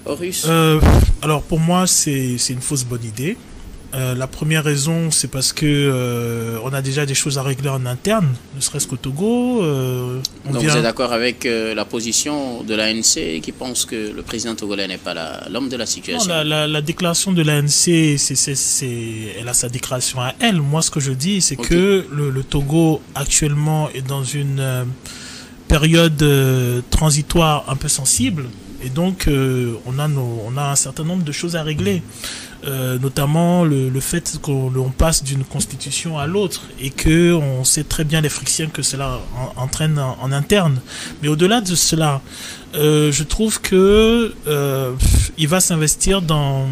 Russe? Alors pour moi c'est une fausse bonne idée. La première raison c'est parce que on a déjà des choses à régler en interne, ne serait-ce qu'au Togo. Donc vous êtes d'accord avec la position de l'ANC qui pense que le président togolais n'est pas l'homme de la situation? Non, la déclaration de l'ANC, elle a sa déclaration à elle. Moi ce que je dis c'est que le Togo actuellement est dans une période transitoire un peu sensible. Et donc, on a un certain nombre de choses à régler, notamment le fait qu'on passe d'une constitution à l'autre et que on sait très bien les frictions que cela entraîne en interne. Mais au-delà de cela, je trouve que il va s'investir dans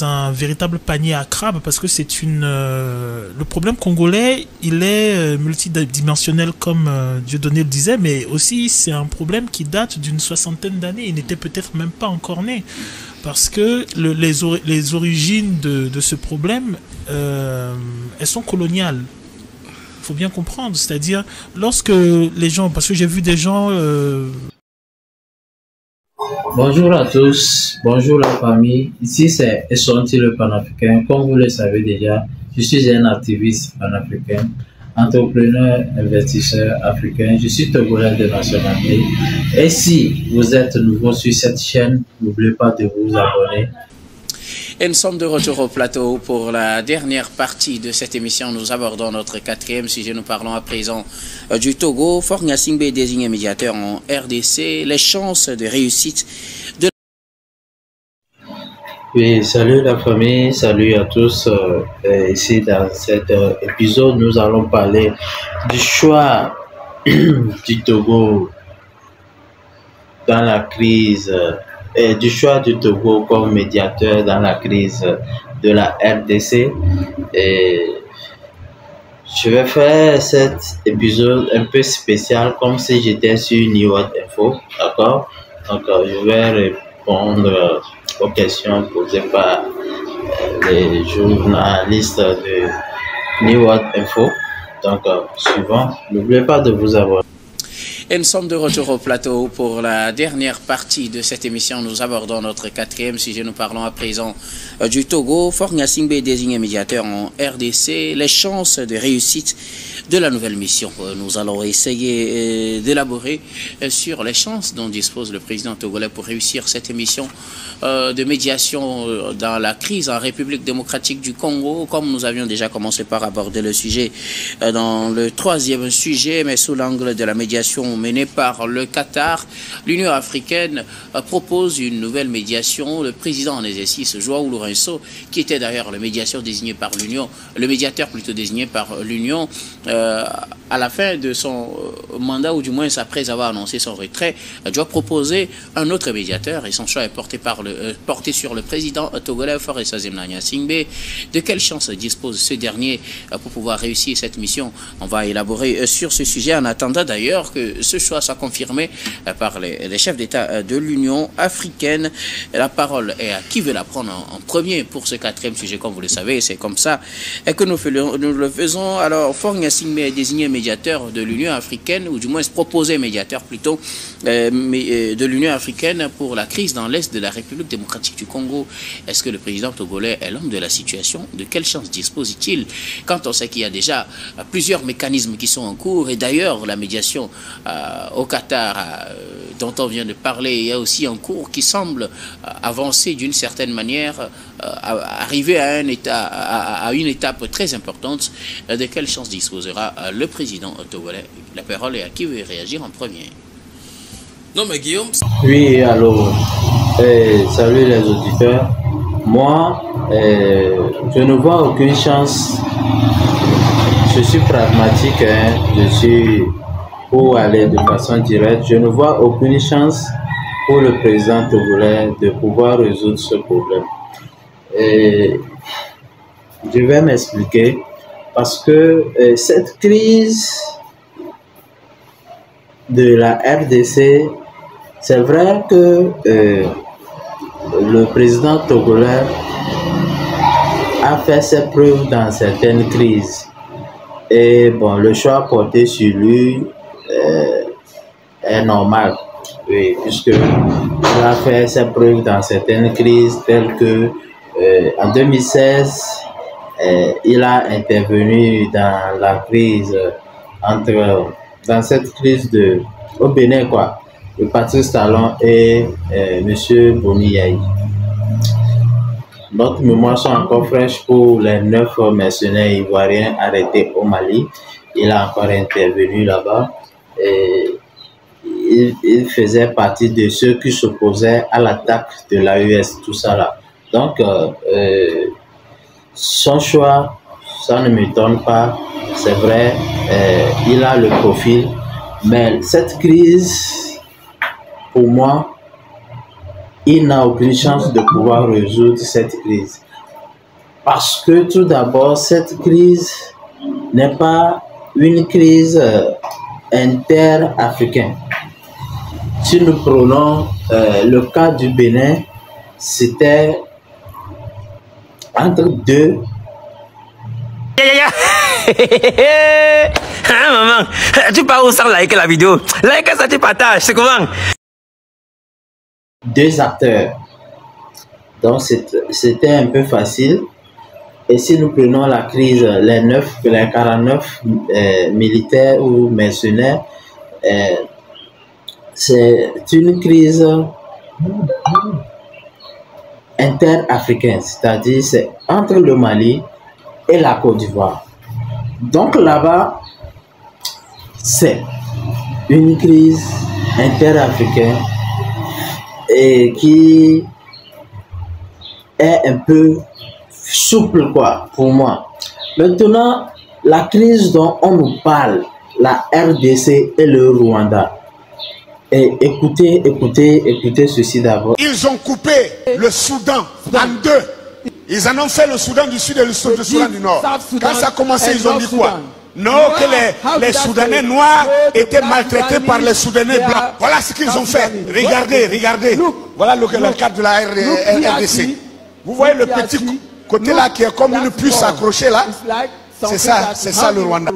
un véritable panier à crabes parce que le problème congolais, il est multidimensionnel comme Dieudonné le disait, mais aussi c'est un problème qui date d'une soixantaine d'années. Il n'était peut-être même pas encore né parce que les origines de ce problème, elles sont coloniales. Il faut bien comprendre, c'est-à-dire lorsque les gens, parce que j'ai vu des gens Bonjour à tous, bonjour la famille. Ici c'est Esonti le panafricain. Comme vous le savez déjà, je suis un activiste panafricain, entrepreneur, investisseur africain. Je suis togolais de nationalité. Et si vous êtes nouveau sur cette chaîne, n'oubliez pas de vous abonner. Et nous sommes de retour au plateau pour la dernière partie de cette émission. Nous abordons notre quatrième sujet. Nous parlons à présent du Togo. Faure Gnassingbé désigné médiateur en RDC. Les chances de réussite de... Oui, salut la famille, salut à tous. Ici dans cet épisode, nous allons parler du choix du Togo dans la crise. Et du choix du Togo comme médiateur dans la crise de la RDC. Et je vais faire cet épisode un peu spécial comme si j'étais sur Niwot Info, d'accord? Donc je vais répondre aux questions posées par les journalistes de Niwot Info. Donc suivant, n'oubliez pas de vous abonner. Et nous sommes de retour au plateau pour la dernière partie de cette émission. Nous abordons notre quatrième sujet. Nous parlons à présent du Togo. Faure Gnassingbé désigné médiateur en RDC. Les chances de réussite de la nouvelle mission. Nous allons essayer d'élaborer sur les chances dont dispose le président togolais pour réussir cette émission de médiation dans la crise en République démocratique du Congo. Comme nous avions déjà commencé par aborder le sujet dans le troisième sujet, mais sous l'angle de la médiation menée par le Qatar, l'Union africaine propose une nouvelle médiation. Le président en exercice, João Lourenço, qui était d'ailleurs le médiateur désigné par l'Union, le médiateur plutôt désigné par l'Union, à la fin de son mandat, ou du moins après avoir annoncé son retrait, doit proposer un autre médiateur et son choix est porté sur le président togolais Faure Gnassingbé. De quelle chance dispose ce dernier pour pouvoir réussir cette mission? On va élaborer sur ce sujet en attendant d'ailleurs que ce choix soit confirmé par les chefs d'État de l'Union africaine. La parole est à qui veut la prendre en premier pour ce quatrième sujet, comme vous le savez, c'est comme ça que nous le faisons. Alors, Faure Gnassingbé est désigné médiateur de l'Union africaine, ou du moins proposé médiateur plutôt, de l'Union africaine pour la crise dans l'Est de la République démocratique du Congo. Est-ce que le président togolais est l'homme de la situation? De quelle chance dispose-t-il quand on sait qu'il y a déjà plusieurs mécanismes qui sont en cours? Et d'ailleurs, la médiation au Qatar, dont on vient de parler, il y a aussi un cours qui semble avancer d'une certaine manière, arriver à une étape très importante. De quelle chance disposera le président togolais? La parole est à qui veut réagir en premier? Non mais Guillaume. Oui, allô. Salut les auditeurs. Moi, je ne vois aucune chance. Je suis pragmatique, hein. Je suis pour aller de façon directe. Je ne vois aucune chance pour le président togolais de pouvoir résoudre ce problème. Et je vais m'expliquer parce que cette crise de la RDC, c'est vrai que le président togolais a fait ses preuves dans certaines crises. Et bon, le choix porté sur lui est normal. Oui, puisqu'il a fait ses preuves dans certaines crises telles que en 2016, il a intervenu dans la crise dans cette crise au Bénin, quoi, de Patrice Talon et M. Boni Yayi. Notre mémoire sont encore fraîches pour les 9 mercenaires ivoiriens arrêtés au Mali. Il a encore intervenu là-bas et il faisait partie de ceux qui s'opposaient à l'attaque de l'AES, tout ça là. Donc, son choix, ça ne m'étonne pas, c'est vrai, il a le profil, mais cette crise, pour moi, il n'a aucune chance de pouvoir résoudre cette crise. Parce que tout d'abord, cette crise n'est pas une crise inter-africaine. Si nous prenons le cas du Bénin, c'était entre deux. Maman, tu pars où sans liker la vidéo? Like ça, tu partages, c'est comment? Deux acteurs. Donc c'était un peu facile. Et si nous prenons la crise, les 49 militaires ou mercenaires, c'est une crise inter-africaine, c'est-à-dire c'est entre le Mali et la Côte d'Ivoire. Donc là-bas, c'est une crise inter-africaine et qui est un peu souple, quoi, pour moi. Maintenant, la crise dont on nous parle, la RDC et le Rwanda. Et écoutez ceci d'abord. Ils ont coupé le Soudan en deux. Ils en ont fait le Soudan du Sud et le Soudan du Nord. Quand ça a commencé, ils ont dit quoi? Non, que les Soudanais noirs étaient maltraités par les Soudanais blancs. Voilà ce qu'ils ont fait. Regardez. Voilà le cadre de la RDC. Vous voyez le petit côté là qui est comme une puce accrochée là? C'est ça le Rwanda.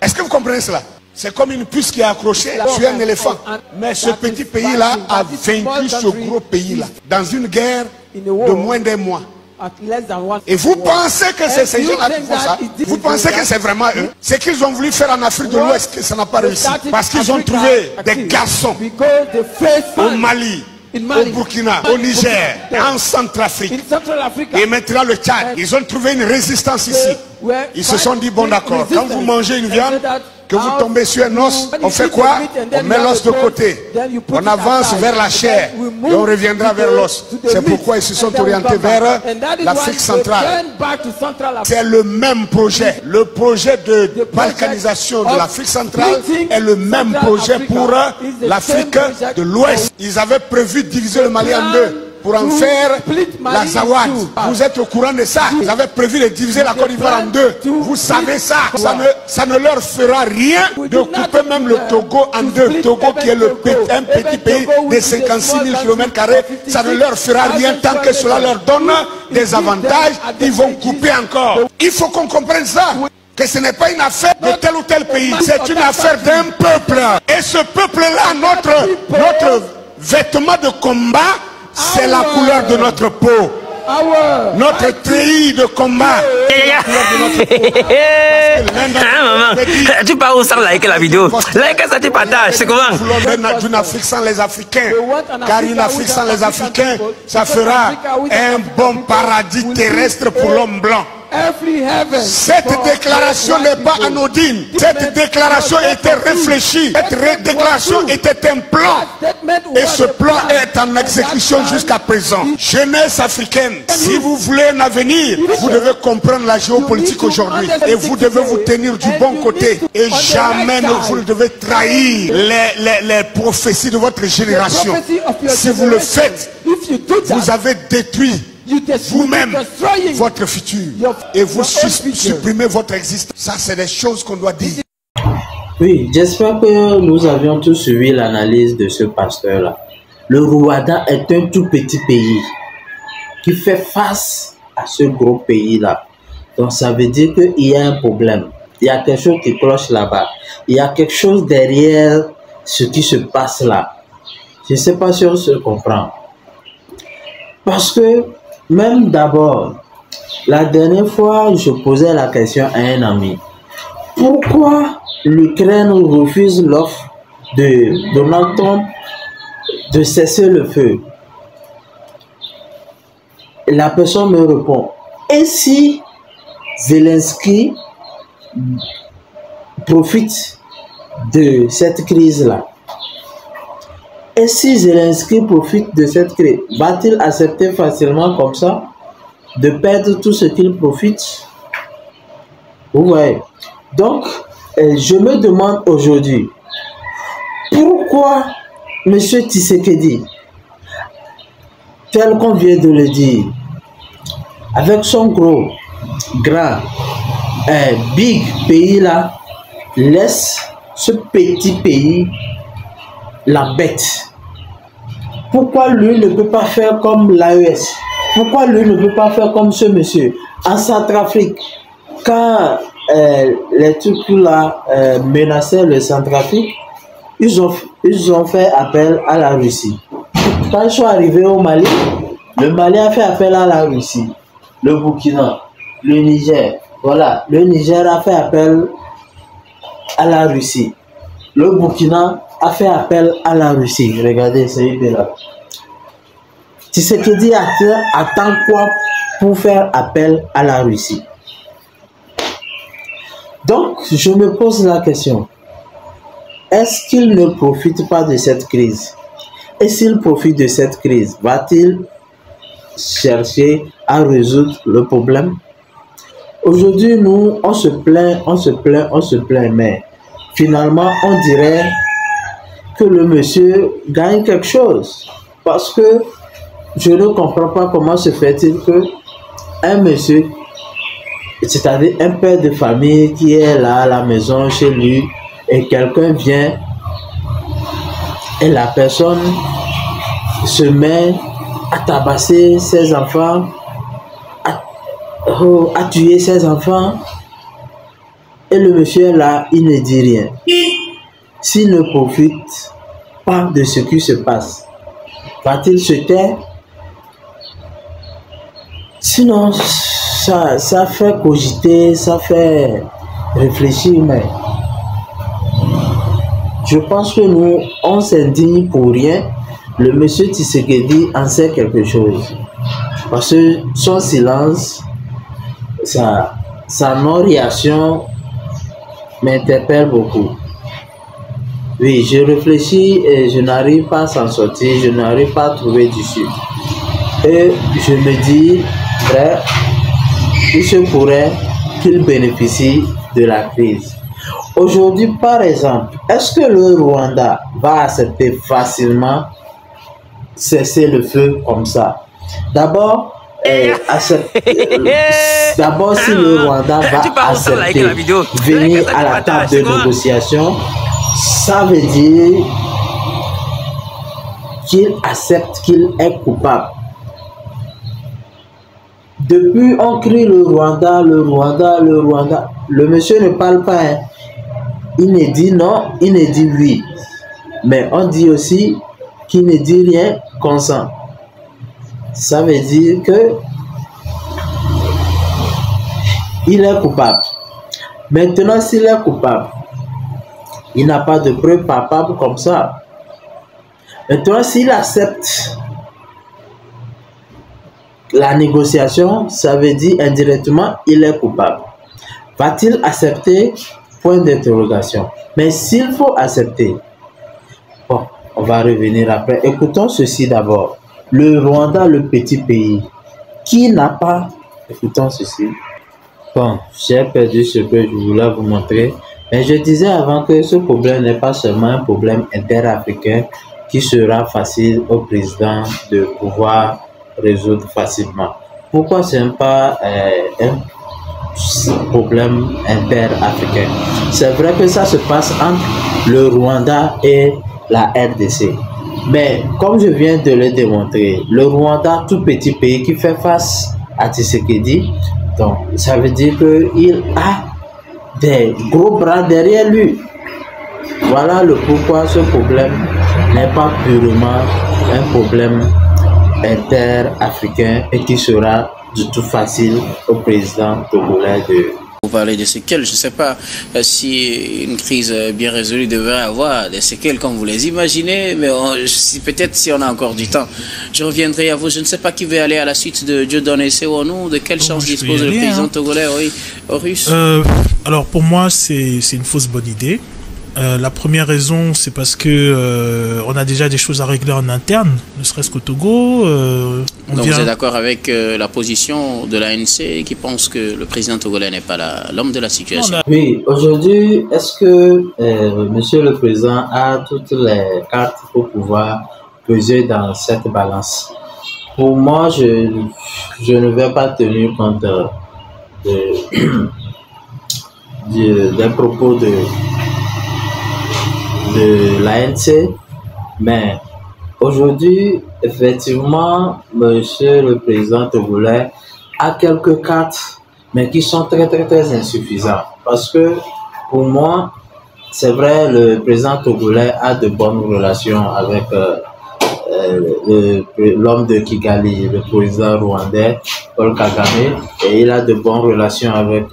Est-ce que vous comprenez cela? C'est comme une puce qui est accrochée sur un éléphant. Mais ce petit pays-là a vaincu ce gros pays-là dans une guerre de moins d'un mois. Et vous pensez que c'est ces gens-là qui font ça? Vous pensez que c'est vraiment eux? C'est qu'ils ont voulu faire en Afrique de l'Ouest que ça n'a pas réussi. Parce qu'ils ont trouvé des garçons au Mali, au Burkina, au Niger, en Centrafrique. Et maintenant le Tchad. Ils ont trouvé une résistance ici. Ils se sont dit, bon d'accord, quand vous mangez une viande, que vous tombez sur un os, on fait quoi? On met l'os de côté. On avance vers la chair et on reviendra vers l'os. C'est pourquoi ils se sont orientés vers l'Afrique centrale. C'est le même projet. Le projet de balkanisation de l'Afrique centrale est le même projet pour l'Afrique de l'Ouest. Ils avaient prévu de diviser le Mali en deux pour en faire la Zawad. Vous êtes au courant de ça? Ils avaient prévu de diviser la Côte d'Ivoire en deux. Vous savez ça? Ça ne leur fera rien de couper même le Togo en deux. Togo qui est un petit pays de 56 000 km². Ça ne leur fera rien tant que cela leur donne des avantages. Ils vont couper encore. Il faut qu'on comprenne ça. Que ce n'est pas une affaire de tel ou tel pays. C'est une affaire d'un peuple. Et ce peuple-là, notre vêtement de combat, c'est la couleur de notre peau. Notre treillis de combat. Maman, tu pars où sans liker la vidéo? Like ça, tu partages, c'est comment? D'une Afrique sans les Africains. Car une Afrique sans les Africains, ça fera un bon paradis terrestre pour l'homme blanc. Cette déclaration n'est pas anodine. Cette déclaration était réfléchie. Cette déclaration était un plan. Et ce plan est en exécution jusqu'à présent. Jeunesse africaine, si vous voulez un avenir, vous devez comprendre la géopolitique aujourd'hui. Et vous devez vous tenir du bon côté. Et jamais vous ne devez trahir les prophéties de votre génération. Si vous le faites, vous avez détruit vous-même votre futur et vous supprimez votre existence. Ça, c'est des choses qu'on doit dire. Oui, j'espère que nous avions tous suivi l'analyse de ce pasteur-là. Le Rwanda est un tout petit pays qui fait face à ce gros pays-là. Donc, ça veut dire qu'il y a un problème. Il y a quelque chose qui cloche là-bas. Il y a quelque chose derrière ce qui se passe là. Je ne sais pas si on se comprend. Parce que, même d'abord, la dernière fois, je posais la question à un ami. Pourquoi l'Ukraine refuse l'offre de Donald Trump de cesser le feu? La personne me répond, et si Zelensky profite de cette crise-là? Et si Zelensky profite de cette crise, va-t-il accepter facilement comme ça de perdre tout ce qu'il profite? Vous voyez. Donc, je me demande aujourd'hui, pourquoi M. Tshisekedi, tel qu'on vient de le dire, avec son gros, grand, big pays là, laisse ce petit pays la bête? Pourquoi lui ne peut pas faire comme l'AES? Pourquoi lui ne peut pas faire comme ce monsieur? En Centrafrique, quand les trucs là menaçaient le Centrafrique, ils ont fait appel à la Russie. Quand ils sont arrivés au Mali, le Mali a fait appel à la Russie. Le Burkina, le Niger, voilà, le Niger a fait appel à la Russie. Le Burkina a fait appel à la Russie. Regardez, c'est là. Tshisekedi attend quoi pour faire appel à la Russie? Donc, je me pose la question. Est-ce qu'il ne profite pas de cette crise? Et s'il profite de cette crise, va-t-il chercher à résoudre le problème? Aujourd'hui, nous, on se plaint, mais finalement, on dirait que le monsieur gagne quelque chose. Parce que je ne comprends pas comment se fait-il que un monsieur, c'est-à-dire un père de famille qui est là à la maison chez lui, et quelqu'un vient et la personne se met à tabasser ses enfants, à tuer ses enfants, et le monsieur là, il ne dit rien. S'il ne profite pas de ce qui se passe, va-t-il se taire? Sinon, ça fait cogiter, ça fait réfléchir, mais je pense que nous, on s'indigne pour rien. Le monsieur Tshisekedi en sait quelque chose. Parce que son silence, sa non-réaction m'interpelle beaucoup. Oui, je réfléchis et je n'arrive pas à s'en sortir, je n'arrive pas à trouver d'issue. Et je me dis, frère, il se pourrait qu'il bénéficie de la crise. Aujourd'hui, par exemple, est-ce que le Rwanda va accepter facilement cesser le feu comme ça? D'abord, d'abord, si le Rwanda va accepter venir à la table de négociation, ça veut dire qu'il accepte qu'il est coupable. Depuis, on crie le Rwanda, le Rwanda, le Rwanda. Le monsieur ne parle pas, hein. Il ne dit non, il ne dit oui. Mais on dit aussi qu'il ne dit rien, consent. Ça veut dire que il est coupable. Maintenant, s'il est coupable, il n'a pas de preuve palpable comme ça. Maintenant, s'il accepte la négociation, ça veut dire indirectement, il est coupable. Va-t-il accepter? Point d'interrogation. Mais s'il faut accepter, bon, on va revenir après. Écoutons ceci d'abord. Le Rwanda, le petit pays, qui n'a pas... Écoutons ceci. Bon, j'ai perdu ce que je voulais vous montrer. Mais je disais avant que ce problème n'est pas seulement un problème interafricain qui sera facile au président de pouvoir résoudre facilement. Pourquoi ce n'est pas un problème interafricain? C'est vrai que ça se passe entre le Rwanda et la RDC. Mais comme je viens de le démontrer, le Rwanda, tout petit pays qui fait face à Tshisekedi, donc ça veut dire qu'il a des gros bras derrière lui. voilà le pourquoi ce problème n'est pas purement un problème inter-africain et qui sera du tout facile au président togolais de... Vous parlez de séquelles, je ne sais pas si une crise bien résolue devrait avoir des séquelles comme vous les imaginez, mais peut-être si on a encore du temps. Je reviendrai à vous, je ne sais pas qui veut aller à la suite de Dieudonné Sewonou, de quelle chance dispose le président togolais russe. Alors pour moi c'est une fausse bonne idée. La première raison, c'est parce que on a déjà des choses à régler en interne, ne serait-ce qu'au Togo. Donc vous êtes d'accord avec la position de l'ANC qui pense que le président togolais n'est pas l'homme de la situation? Oui, aujourd'hui, est-ce que Monsieur le Président a toutes les cartes pour pouvoir peser dans cette balance? Pour moi, je ne vais pas tenir compte des propos de l'ANC, mais aujourd'hui, effectivement, Monsieur le Président togolais a quelques cartes, mais qui sont très insuffisantes. Parce que, pour moi, c'est vrai, le président togolais a de bonnes relations avec l'homme de Kigali, le président rwandais, Paul Kagame, et il a de bonnes relations avec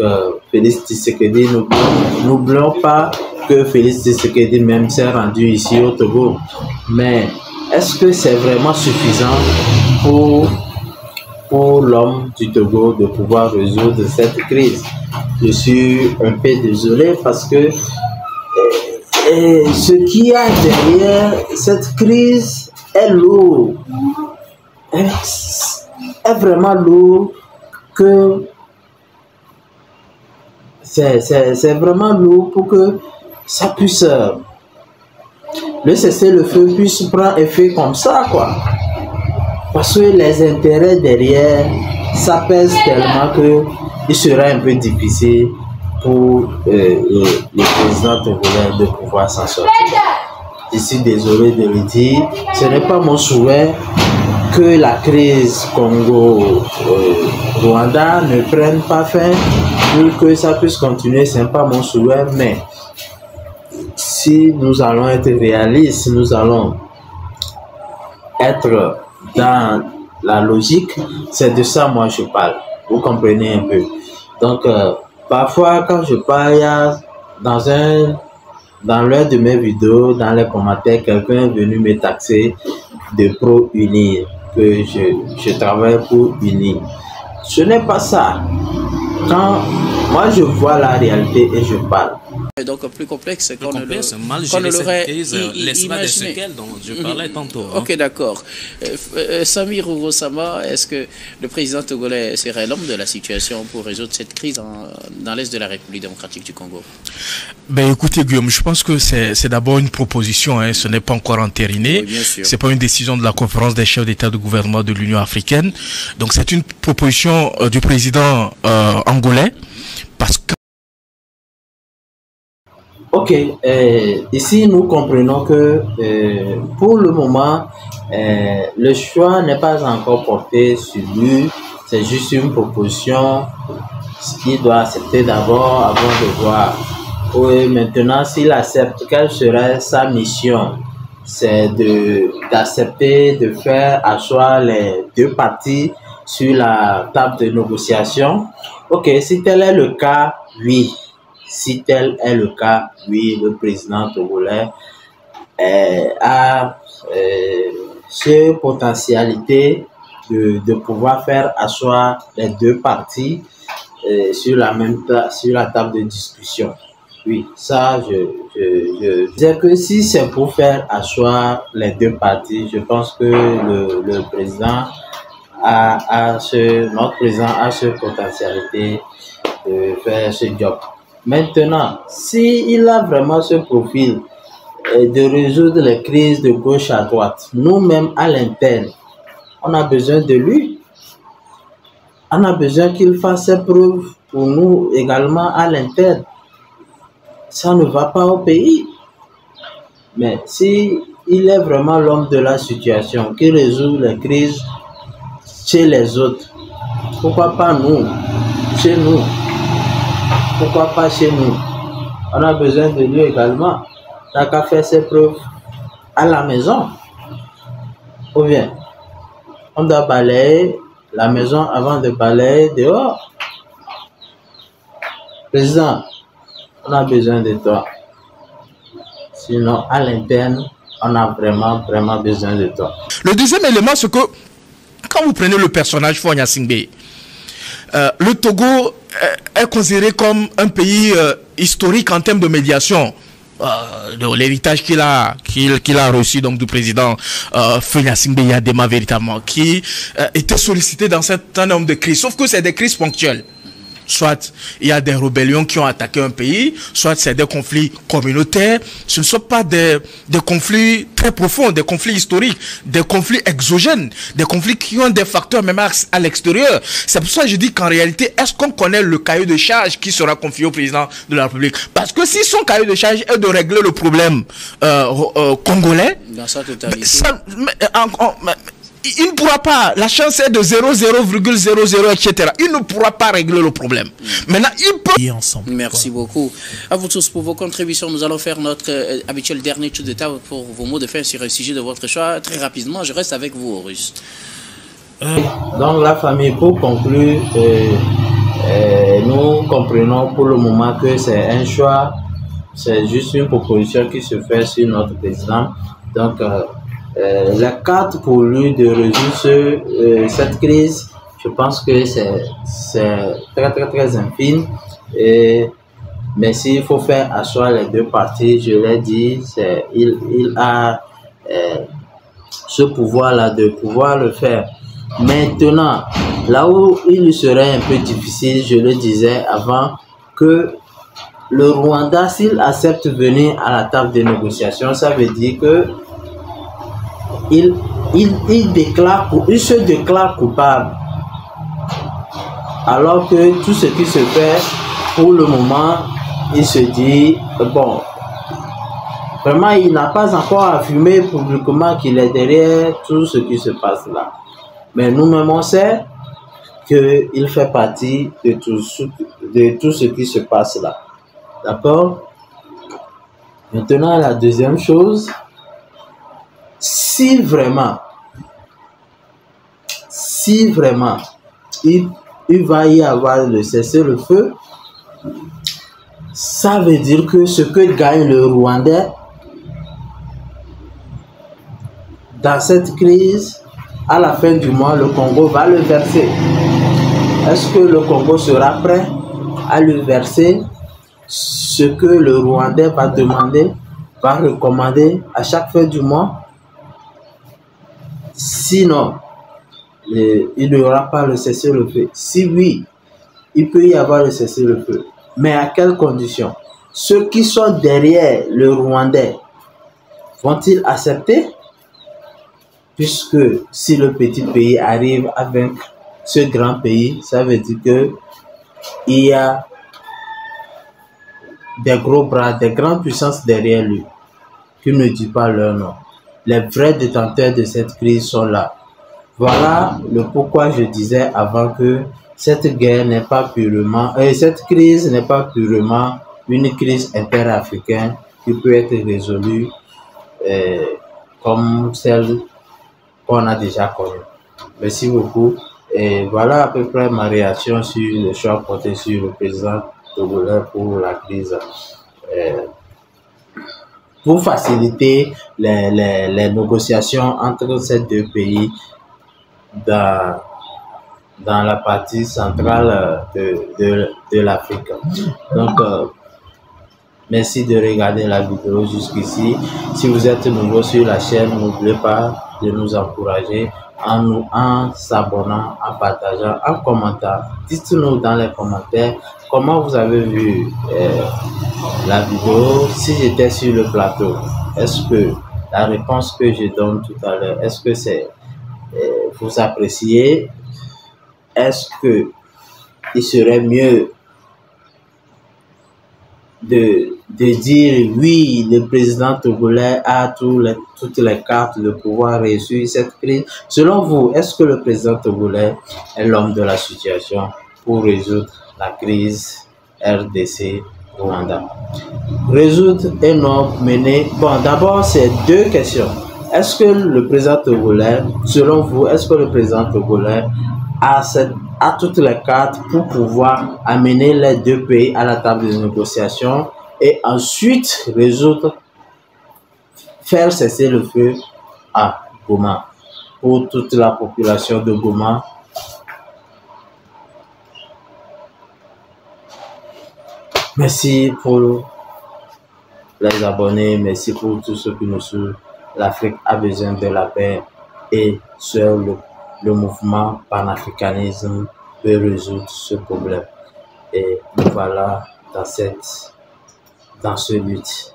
Félix Tshisekedi. N'oublions pas que Félix Tshisekedi même s'est rendu ici au Togo. Mais est-ce que c'est vraiment suffisant pour l'homme du Togo de pouvoir résoudre cette crise? Je suis un peu désolé parce que ce qu'il y a derrière cette crise est lourd. Est vraiment lourd que c'est vraiment lourd pour que ça puisse le cessez-le-feu puisse prendre effet comme ça, quoi. Parce que les intérêts derrière, ça pèse tellement que il sera un peu difficile pour le président togolais de pouvoir s'en sortir. Je suis désolé de le dire, ce n'est pas mon souhait que la crise Congo-Rwanda ne prenne pas fin, pour que ça puisse continuer, ce n'est pas mon souhait, mais si nous allons être réalistes, nous allons être dans la logique, c'est de ça moi je parle, vous comprenez un peu. Donc parfois quand je parle, il y a dans l'un de mes vidéos, dans les commentaires, quelqu'un est venu me taxer de pro-unir, que je travaille pour unir. Ce n'est pas ça. Quand moi je vois la réalité et je parle. Donc plus complexe qu'on ne l'aurait imaginé. Dont je parlais tantôt. Ok, d'accord. Samir Ourosama, est-ce que le président togolais serait l'homme de la situation pour résoudre cette crise dans l'est de la République démocratique du Congo? Ben écoutez Guillaume, je pense que c'est d'abord une proposition, hein, ce n'est pas encore entériné, oui, c'est pas une décision de la conférence des chefs d'État de gouvernement de l'Union africaine, donc c'est une proposition du président angolais, parce que ok, ici nous comprenons que pour le moment, le choix n'est pas encore porté sur lui, c'est juste une proposition qu'il doit accepter d'abord avant de voir. Oui, maintenant, s'il accepte, quelle serait sa mission? C'est d'accepter de faire asseoir les deux parties sur la table de négociation. Ok, si tel est le cas, oui. Si tel est le cas, oui, le président togolais a cette potentialité de pouvoir faire asseoir les deux parties sur la table de discussion. Oui, ça, je disais que si c'est pour faire asseoir les deux parties, je pense que le président notre président a cette potentialité de faire ce job. Maintenant, s'il a vraiment ce profil de résoudre les crises de gauche à droite, nous-mêmes à l'interne, on a besoin de lui. On a besoin qu'il fasse ses preuves pour nous également à l'interne. Ça ne va pas au pays. Mais si il est vraiment l'homme de la situation qui résout les crises chez les autres, pourquoi pas nous, chez nous? Pourquoi pas chez nous? On a besoin de lui également. n'a qu'à faire ses preuves à la maison. Ou bien, on doit balayer la maison avant de balayer dehors. Président, on a besoin de toi. Sinon, à l'interne, on a vraiment besoin de toi. Le deuxième élément, c'est que quand vous prenez le personnage Fogna Singbe, le Togo est considéré comme un pays historique en termes de médiation. De l'héritage qu'il a reçu donc du président Fogna Singbe Yadema véritablement, qui était sollicité dans un certain nombre de crises, sauf que c'est des crises ponctuelles. Soit il y a des rébellions qui ont attaqué un pays, soit c'est des conflits communautaires. Ce ne sont pas des conflits très profonds, des conflits historiques, des conflits exogènes, des conflits qui ont des facteurs même à l'extérieur. C'est pour ça que je dis qu'en réalité, est-ce qu'on connaît le cahier de charge qui sera confié au président de la République? Parce que si son cahier de charge est de régler le problème congolais, dans sa totalité, il ne pourra pas, la chance est de 0,00, etc. Il ne pourra pas régler le problème. Maintenant, il peut... Ensemble. Merci beaucoup à vous tous pour vos contributions. Nous allons faire notre habituel dernier tour de table pour vos mots de fin sur le sujet de votre choix. Très rapidement, je reste avec vous, Horus. Donc, la famille, pour conclure, nous comprenons pour le moment que c'est un choix, c'est juste une proposition qui se fait sur notre président. Donc, la carte pour lui de résoudre cette crise, je pense que c'est très infime. Mais s'il faut faire asseoir les deux parties, je l'ai dit, il a ce pouvoir-là de pouvoir le faire. Maintenant, là où il serait un peu difficile, je le disais avant, que le Rwanda, s'il accepte de venir à la table de négociation, ça veut dire que il se déclare coupable, alors que tout ce qui se fait pour le moment, il se dit bon, vraiment il n'a pas encore affirmé publiquement qu'il est derrière tout ce qui se passe là, mais nous-mêmes on sait qu'il fait partie de tout ce qui se passe là, d'accord. Maintenant, la deuxième chose, si vraiment il va y avoir le cessez-le-feu, ça veut dire que ce que gagne le Rwandais dans cette crise, à la fin du mois, le Congo va le verser. Est-ce que le Congo sera prêt à lui verser ce que le Rwandais va demander, va recommander à chaque fin du mois? Sinon, il n'y aura pas le cessez-le-feu. Si oui, il peut y avoir le cessez-le-feu. Mais à quelles conditions? Ceux qui sont derrière le Rwandais vont-ils accepter? Puisque si le petit pays arrive à vaincre ce grand pays, ça veut dire qu'il y a des gros bras, des grandes puissances derrière lui, qui ne dit pas leur nom. Les vrais détenteurs de cette crise sont là. Voilà le pourquoi je disais avant que cette guerre n'est pas purement, cette crise n'est pas purement une crise interafricaine qui peut être résolue comme celle qu'on a déjà connue. Merci beaucoup. Et voilà à peu près ma réaction sur le choix porté sur le président togolais pour la crise. Pour faciliter les négociations entre ces deux pays dans la partie centrale de l'Afrique. Donc, merci de regarder la vidéo jusqu'ici. Si vous êtes nouveau sur la chaîne, n'oubliez pas de nous encourager en s'abonnant, en partageant, en commentant. Dites-nous dans les commentaires comment vous avez vu la vidéo. Si j'étais sur le plateau, est-ce que la réponse que je donne tout à l'heure, est-ce que c'est vous appréciez? Est-ce que il serait mieux de dire oui, le président togolais a toutes les cartes de pouvoir réussir cette crise? Selon vous, est-ce que le président togolais est l'homme de la situation pour résoudre la crise RDC Rwanda. Résoudre et non mener. Bon, d'abord, c'est deux questions. Est-ce que le président togolais, selon vous, est-ce que le président togolais a toutes les cartes pour pouvoir amener les deux pays à la table de négociation et ensuite résoudre, faire cesser le feu à Goma pour toute la population de Goma? Merci pour les abonnés, merci pour tous ceux qui nous suivent. L'Afrique a besoin de la paix et seul le mouvement panafricanisme peut résoudre ce problème. Et nous voilà dans ce but.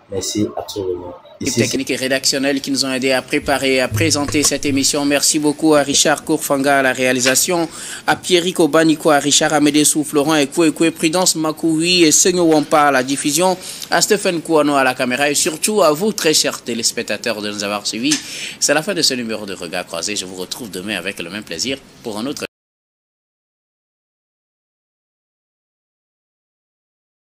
Merci à tout le monde. L'équipe technique et rédactionnelle qui nous ont aidés à préparer et à présenter cette émission. Merci beaucoup à Richard Kourfanga à la réalisation, à Pierrick Obaniko, à Richard Amédessou, Florent Ekwe, Prudence Makoui et Senyo Wampa à la diffusion, à Stéphane Kouano à la caméra et surtout à vous, très chers téléspectateurs, de nous avoir suivis. C'est la fin de ce numéro de Regard Croisé. Je vous retrouve demain avec le même plaisir pour un autre